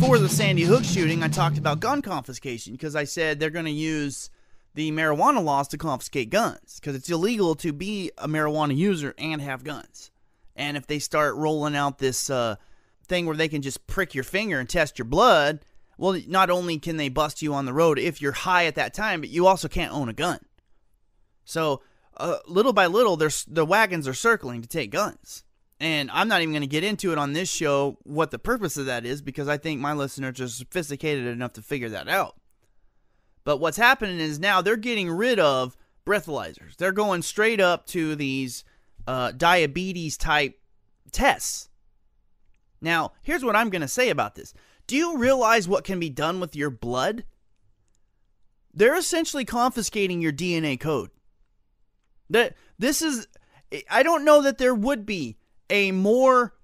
before the Sandy Hook shooting, I talked about gun confiscation because I said they're going to use the marijuana laws to confiscate guns because it's illegal to be a marijuana user and have guns. And if they start rolling out this thing where they can just prick your finger and test your blood, well, not only can they bust you on the road if you're high at that time, but you also can't own a gun. So little by little, the wagons are circling to take guns. And I'm not even going to get into it on this show what the purpose of that is because I think my listeners are sophisticated enough to figure that out. But what's happening is now they're getting rid of breathalyzers. They're going straight up to these diabetes type tests. Now, here's what I'm going to say about this. Do you realize what can be done with your blood? They're essentially confiscating your DNA code. I don't know that there would be a more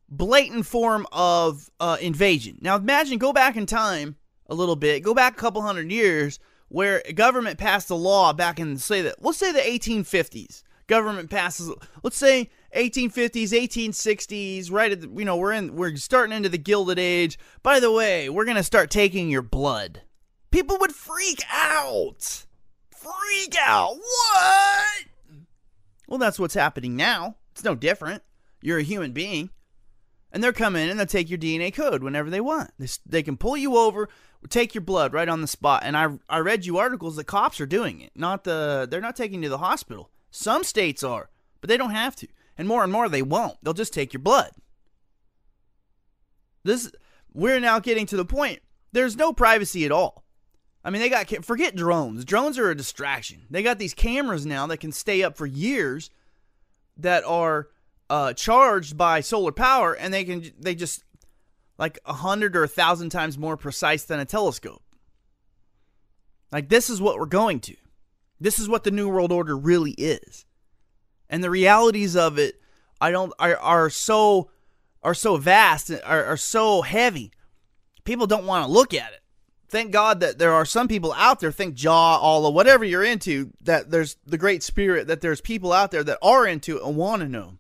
blatant form of invasion. Now imagine, go back in time a little bit, go back a couple hundred years where a government passed a law back in, let's say the 1850s. Government passes, let's say 1850s, 1860s, right at the, we're starting into the Gilded Age. By the way, we're going to start taking your blood. People would freak out. Freak out. What? Well, that's what's happening now. It's no different. You're a human being. And they're coming in and they'll take your DNA code whenever they want. They can pull you over, take your blood right on the spot. And I read you articles that cops are doing it. They're not taking you to the hospital. Some states are, but they don't have to. And more they won't. They'll just take your blood. We're now getting to the point. There's no privacy at all. I mean, forget drones. Drones are a distraction. They got these cameras now that can stay up for years that are charged by solar power, and they just like 100 or 1,000 times more precise than a telescope. Like, this is what we're going to. This is what the New World Order really is. And the realities of it are so vast, are so heavy. People don't want to look at it. Thank God that there are some people out there, think Jaw, Allah, whatever you're into, that there's the Great Spirit, that there's people out there that are into it and want to know.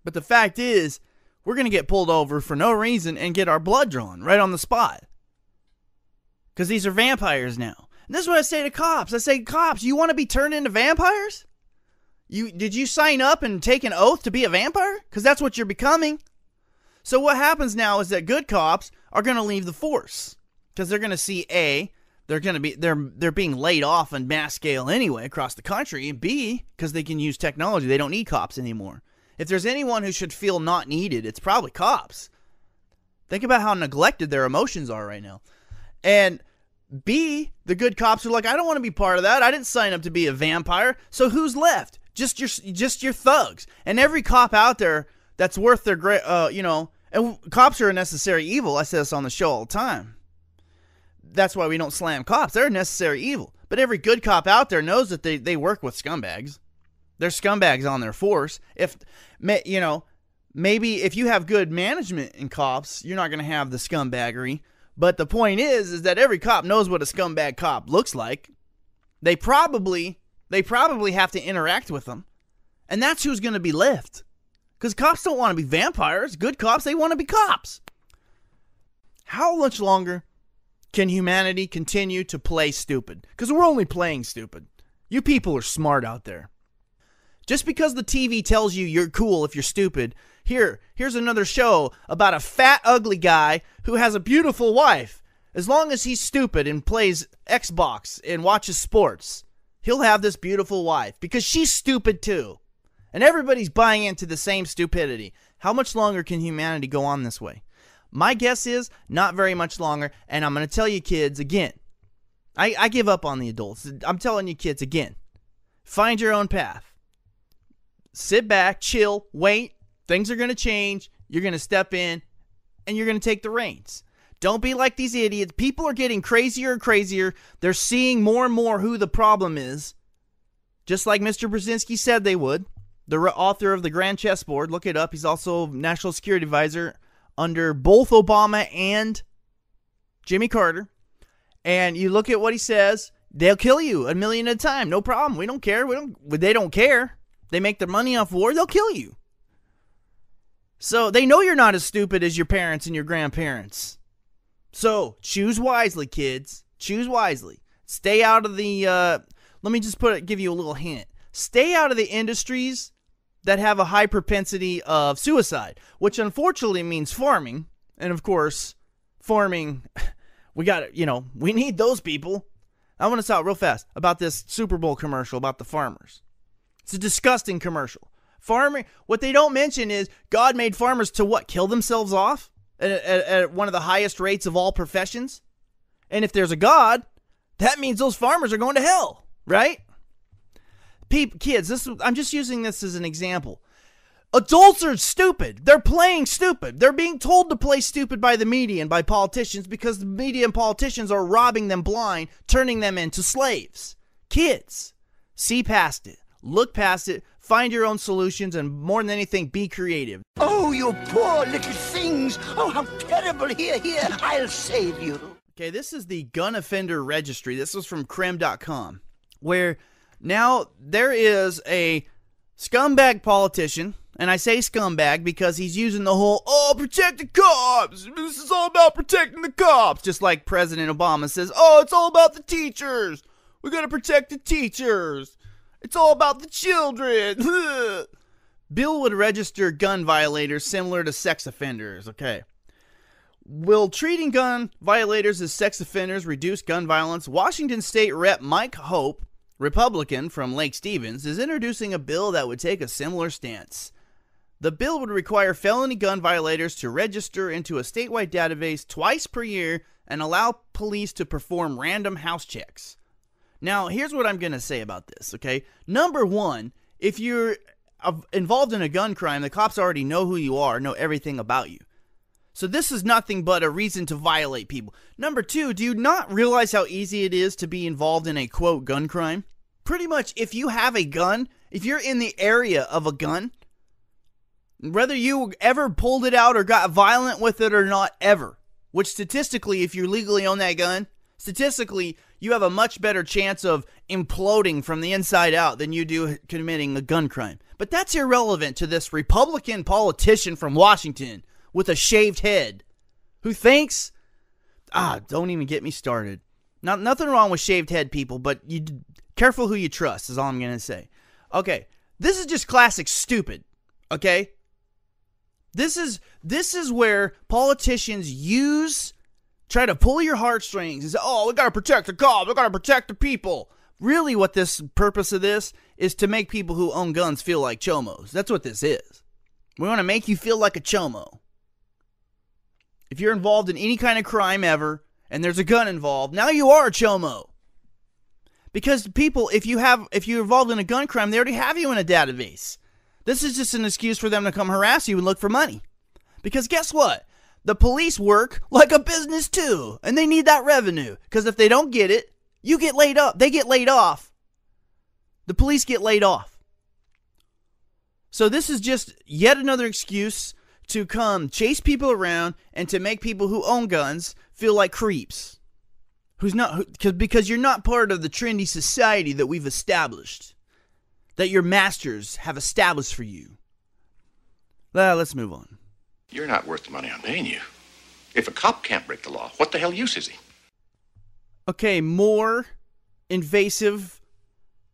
But the fact is, we're going to get pulled over for no reason and get our blood drawn right on the spot. Because these are vampires now. And this is what I say to cops. I say, cops, you want to be turned into vampires? Did you sign up and take an oath to be a vampire? Because that's what you're becoming. So what happens now is that good cops are going to leave the force. Because they're going to see, A, they're being laid off on mass scale anyway across the country. And B, because they can use technology. They don't need cops anymore. If there's anyone who should feel not needed, it's probably cops. Think about how neglected their emotions are right now. And B, the good cops are like, I don't want to be part of that. I didn't sign up to be a vampire. So who's left? Just your thugs. And every cop out there that's worth their and cops are a necessary evil. I say this on the show all the time. That's why we don't slam cops. They're a necessary evil. But every good cop out there knows that they work with scumbags. They're scumbags on their force. Maybe if you have good management in cops, you're not going to have the scumbaggery. But the point is that every cop knows what a scumbag cop looks like. They probably have to interact with them. And that's who's going to be left. Because cops don't want to be vampires. Good cops, they want to be cops. How much longer can humanity continue to play stupid? Because we're only playing stupid. You people are smart out there. Just because the TV tells you you're cool if you're stupid, here's another show about a fat, ugly guy who has a beautiful wife. As long as he's stupid and plays Xbox and watches sports, he'll have this beautiful wife because she's stupid too. And everybody's buying into the same stupidity. How much longer can humanity go on this way? My guess is not very much longer, and I'm going to tell you kids again. I give up on the adults. I'm telling you kids again. Find your own path. Sit back, chill, wait. Things are going to change. You're going to step in, and you're going to take the reins. Don't be like these idiots. People are getting crazier and crazier. They're seeing more and more who the problem is. Just like Mr. Brzezinski said they would. The author of The Grand Chessboard. Look it up. He's also National Security Advisor under both Obama and Jimmy Carter. And you look at what he says. They'll kill you a million at a time. No problem. We don't care. They don't care. They make their money off war. They'll kill you. So they know you're not as stupid as your parents and your grandparents. So choose wisely, kids. Choose wisely. Stay out of the, let me just give you a little hint. Stay out of the industries that have a high propensity of suicide, which unfortunately means farming. And of course, farming, we need those people. I want to talk real fast about this Super Bowl commercial about the farmers. It's a disgusting commercial. Farming, what they don't mention is God made farmers to what? Kill themselves off at one of the highest rates of all professions? And if there's a God, that means those farmers are going to hell, right? Kids, I'm just using this as an example. Adults are stupid. They're playing stupid. They're being told to play stupid by the media and by politicians because the media and politicians are robbing them blind, turning them into slaves. Kids, see past it. Look past it. Find your own solutions, and more than anything, be creative. Oh, you poor little things. Oh, how terrible. Here, I'll save you. Okay, this is the gun offender registry. This was from crim.com, where now there is a scumbag politician, and I say scumbag because he's using the whole, protect the cops. This is all about protecting the cops. Just like President Obama says, it's all about the teachers. We got to protect the teachers. It's all about the children. Bill would register gun violators similar to sex offenders. Okay. Will treating gun violators as sex offenders reduce gun violence? Washington State Rep. Mike Hope, Republican from Lake Stevens, is introducing a bill that would take a similar stance. The bill would require felony gun violators to register into a statewide database twice per year and allow police to perform random house checks. Now, here's what I'm going to say about this, okay? Number one, if you're involved in a gun crime, the cops already know who you are, know everything about you. So this is nothing but a reason to violate people. Number two, do you not realize how easy it is to be involved in a, quote, gun crime? Pretty much, if you have a gun, if you're in the area of a gun, whether you ever pulled it out or got violent with it or not, ever, which statistically, if you legally own that gun, statistically, you have a much better chance of imploding from the inside out than you do committing a gun crime. But that's irrelevant to this Republican politician from Washington with a shaved head who thinks, don't even get me started. Nothing wrong with shaved head people, but careful who you trust is all I'm going to say. Okay, this is just classic stupid, okay? This is where politicians try to pull your heartstrings and say, we got to protect the cops, we got to protect the people. Really what this purpose of this is to make people who own guns feel like chomos. That's what this is. We want to make you feel like a chomo. If you're involved in any kind of crime ever, and there's a gun involved, now you are a chomo. Because people, if you're involved in a gun crime, they already have you in a database. This is just an excuse for them to come harass you and look for money. Because guess what? The police work like a business too, and they need that revenue. Because if they don't get it, you get laid up. They get laid off. The police get laid off. So this is just yet another excuse to come chase people around and to make people who own guns feel like creeps. Because you're not part of the trendy society that we've established, that your masters have established for you. Let's move on. You're not worth the money I'm paying you. If a cop can't break the law, what the hell use is he? Okay, more invasive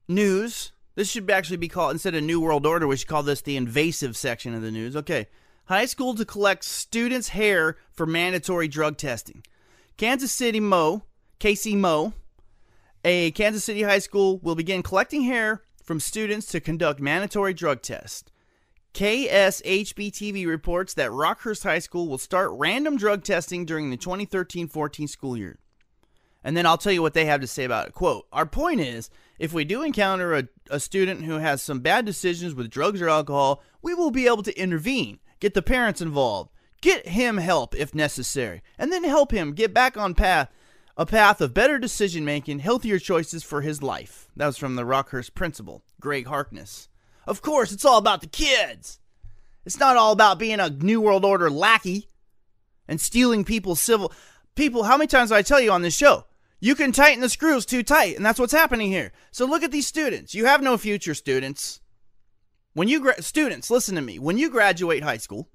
news. This should actually be called, instead of New World Order, we should call this the invasive section of the news. Okay. High school to collect students' hair for mandatory drug testing. Kansas City KC Mo, a Kansas City high school, will begin collecting hair from students to conduct mandatory drug tests. KSHB-TV reports that Rockhurst High School will start random drug testing during the 2013-14 school year. And then I'll tell you what they have to say about it. Quote, our point is, if we do encounter a student who has some bad decisions with drugs or alcohol, we will be able to intervene, get the parents involved, get him help if necessary, and then help him get back on a path of better decision-making, healthier choices for his life. That was from the Rockhurst principal, Greg Harkness. Of course, it's all about the kids. It's not all about being a New World Order lackey and stealing people's civil... People, how many times do I tell you on this show? You can tighten the screws too tight, and that's what's happening here. So look at these students. You have no future, students. Students, listen to me. When you graduate high school,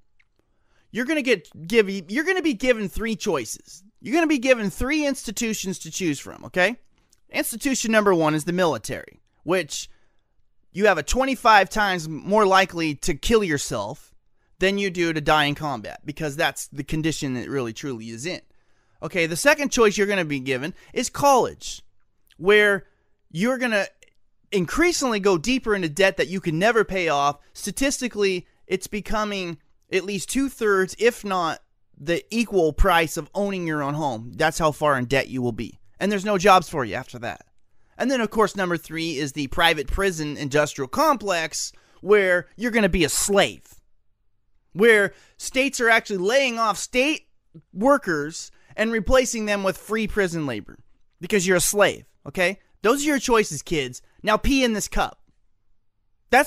you're going to be given three choices. You're going to be given three institutions to choose from, okay? Institution number one is the military, which you have a 25 times more likely to kill yourself than you do to die in combat, because that's the condition it really truly is in. Okay, the second choice you're going to be given is college, where you're going to increasingly go deeper into debt that you can never pay off. Statistically, it's becoming at least 2/3, if not the equal price of owning your own home. That's how far in debt you will be. And there's no jobs for you after that. And then, of course, number 3 is the private prison industrial complex, where you're going to be a slave, where states are actually laying off state workers and replacing them with free prison labor because you're a slave, okay? Those are your choices, kids. Now pee in this cup. Now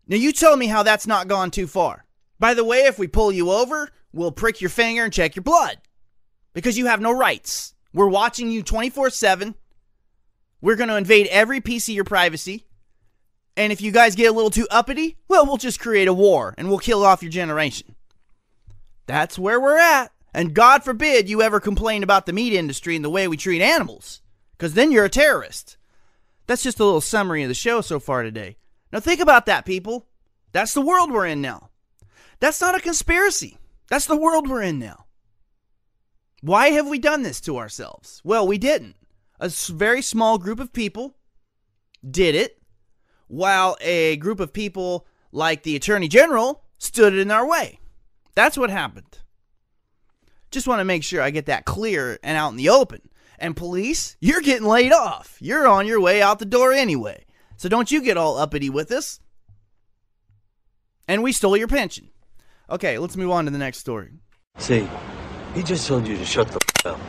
you tell me how that's not gone too far. By the way, if we pull you over, we'll prick your finger and check your blood because you have no rights. We're watching you 24/7. We're going to invade every piece of your privacy. And if you guys get a little too uppity, well, we'll just create a war and we'll kill off your generation. That's where we're at. And God forbid you ever complain about the meat industry and the way we treat animals, because then you're a terrorist. That's just a little summary of the show so far today. Now think about that, people. That's the world we're in now. That's not a conspiracy. That's the world we're in now. Why have we done this to ourselves? Well, we didn't. A very small group of people did it, while a group of people like the Attorney General stood in our way. That's what happened. Just want to make sure I get that clear and out in the open. And police, you're getting laid off. You're on your way out the door anyway. So don't you get all uppity with us. And we stole your pension. Okay, let's move on to the next story. See, he just told you to shut the f*** up.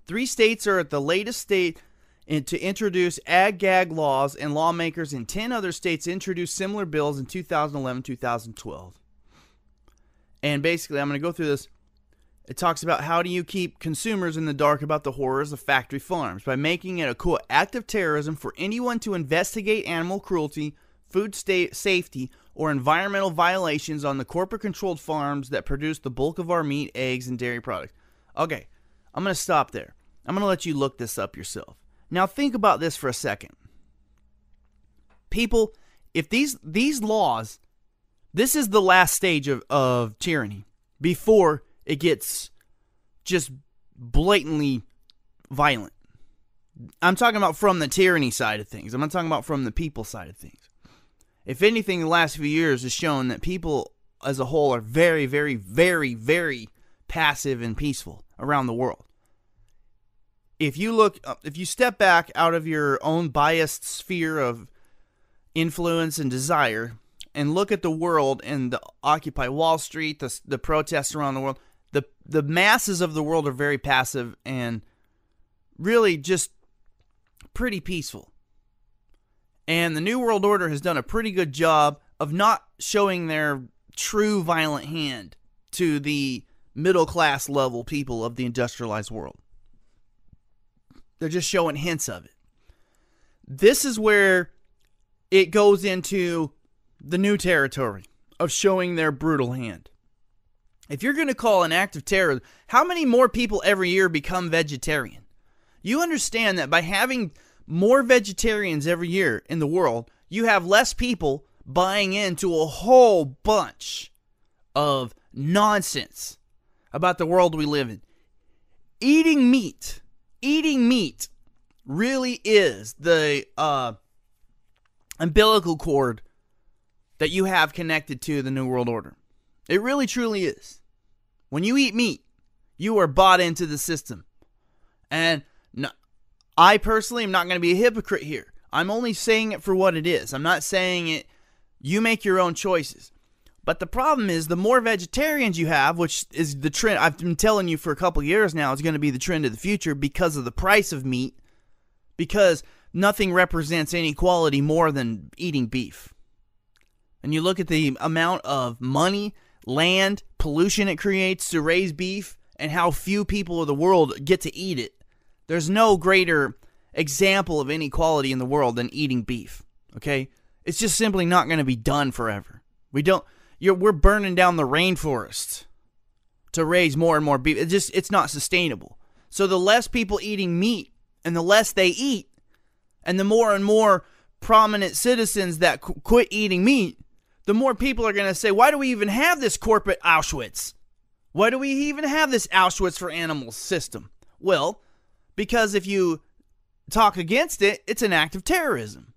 3 states are at the latest state to introduce ag-gag laws, and lawmakers in 10 other states introduced similar bills in 2011, 2012. And basically, I'm going to go through this. It talks about how do you keep consumers in the dark about the horrors of factory farms by making it a quote act of terrorism for anyone to investigate animal cruelty, food safety, or environmental violations on the corporate-controlled farms that produce the bulk of our meat, eggs, and dairy products. Okay, I'm going to stop there. I'm going to let you look this up yourself. Now think about this for a second. People, if these laws, this is the last stage of tyranny before it gets just blatantly violent. I'm talking about from the tyranny side of things. I'm not talking about from the people side of things. If anything, the last few years has shown that people as a whole are very, very, very, very passive and peaceful around the world. If you step back out of your own biased sphere of influence and desire and look at the world and the Occupy Wall Street, the protests around the world, the masses of the world are very passive and really just pretty peaceful. And the New World Order has done a pretty good job of not showing their true violent hand to the middle class level people of the industrialized world. They're just showing hints of it. This is where it goes into the new territory of showing their brutal hand. If you're going to call an act of terror, how many more people every year become vegetarian? You understand that by having more vegetarians every year in the world, you have less people buying into a whole bunch of nonsense about the world we live in. Eating meat really is the umbilical cord that you have connected to the New World Order. It really truly is. When you eat meat, you are bought into the system. And no, I personally am not going to be a hypocrite here. I'm only saying it for what it is. I'm not saying it, you make your own choices. But the problem is, the more vegetarians you have, which is the trend, I've been telling you for a couple years now, is going to be the trend of the future because of the price of meat, because nothing represents inequality more than eating beef. And you look at the amount of money, land, pollution it creates to raise beef, and how few people of the world get to eat it. There's no greater example of inequality in the world than eating beef, okay? It's just simply not going to be done forever. we're burning down the rainforest to raise more and more beef. It's not sustainable. So the less people eating meat and the less they eat, and the more and more prominent citizens that quit eating meat, the more people are going to say, why do we even have this corporate Auschwitz? Why do we even have this Auschwitz for animals system? Well, because if you talk against it, it's an act of terrorism.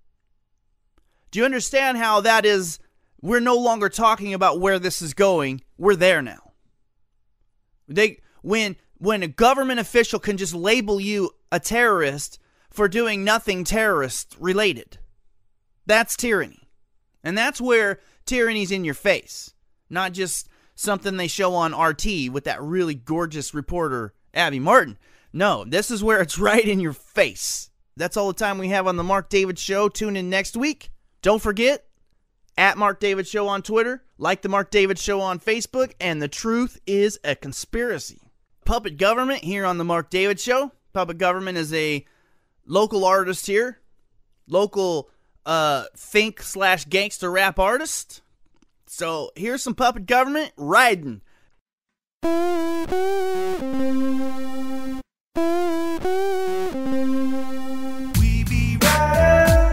Do you understand how that is? We're no longer talking about where this is going. We're there now. When a government official can just label you a terrorist for doing nothing terrorist related, that's tyranny. And that's where tyranny's in your face, not just something they show on RT with that really gorgeous reporter, Abby Martin. No, this is where it's right in your face. That's all the time we have on the Mark David Show. Tune in next week. Don't forget, at Mark David Show on Twitter, like the Mark David Show on Facebook, and the truth is a conspiracy. Puppet Government here on the Mark David Show. Puppet Government is a local artist here. Local think/gangster rap artist. So here's some Puppet Government riding. We be riding.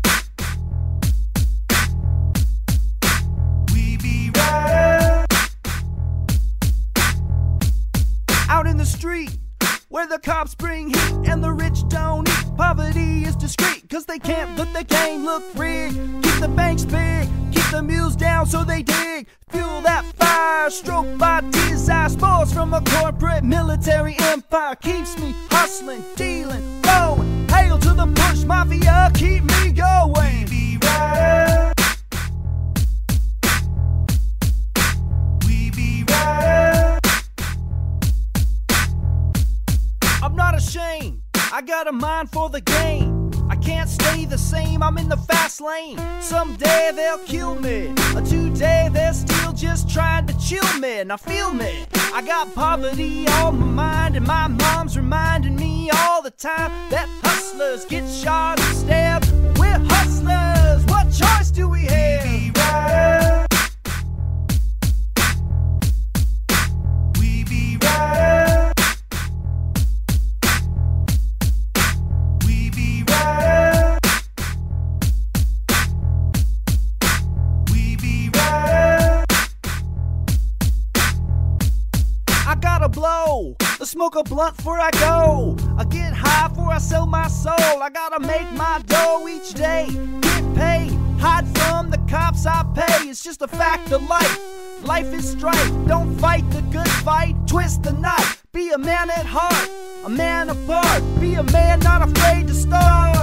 We be riding. Out in the street, where the cops bring heat and the rich don't eat. Poverty is discreet, cause they can't look free. Keep the banks big, keep the mules down so they dig. Fuel that fire, stroked by desire. Spores from a corporate military empire. Keeps me hustling, dealing, flowing. Hail to the push mafia, keep me going. We be riding. We be riding. I'm not ashamed, I got a mind for the game. I can't stay the same, I'm in the fast lane. Someday they'll kill me, today they're still just trying to chill me. Now feel me, I got poverty on my mind, and my mom's reminding me all the time that hustlers get shot and stabbed. We're hustlers, what choice do we have? We be riding. We be riding. We be riding. We be riding. I gotta blow, smoke a blunt before I go. I get high before I sell my soul. I gotta make my dough each day, get paid, hide from the cops I pay. It's just a fact of life. Life is strife, don't fight the good fight, twist the knife. Be a man at heart, a man apart. Be a man not afraid to start.